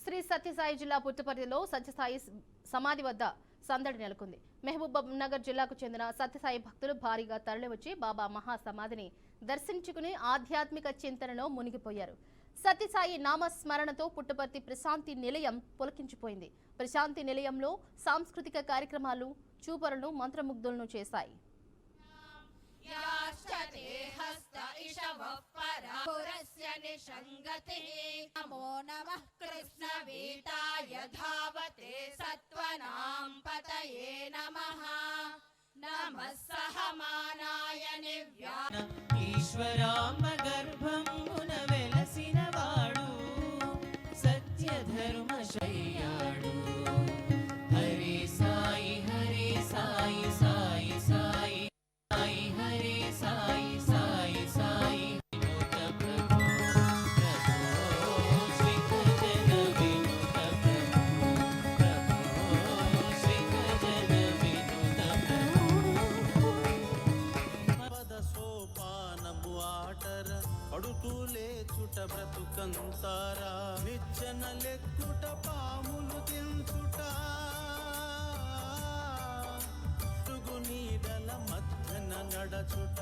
శ్రీ సత్యసాయి జిల్లా పుట్టపర్తిలో సత్యసాయి సమాధి వద్ద సందడి నెలకొంది. మహబూబ్ నగర్ జిల్లాకు చెందిన సత్యసాయి భక్తులు భారీగా తరలివచ్చి బాబా మహాసమాధిని దర్శించుకుని ఆధ్యాత్మిక చింతనలో మునిగిపోయారు. సత్యసాయి నామస్మరణతో పుట్టపర్తి ప్రశాంతి నిలయం పులకించిపోయింది. ప్రశాంతి నిలయంలో సాంస్కృతిక కార్యక్రమాలు చూపరులను మంత్రముగ్ధులను చేశాయి. नमो नमः कृष्णवीताय धावते सत्त्वनां पतये नमः नमः सहमानाय निव्यान ईश्वरामगर्भं मुनवेलसिनवाडु सत्यधर्मशय्याडु हरे साई साई साई साई हरे साई साई साई అడుతూలే చుట బ్రతుకంతారా నిచ్చన లెక్కుట పాములు తించుట నీడల మధ్యన నడచుట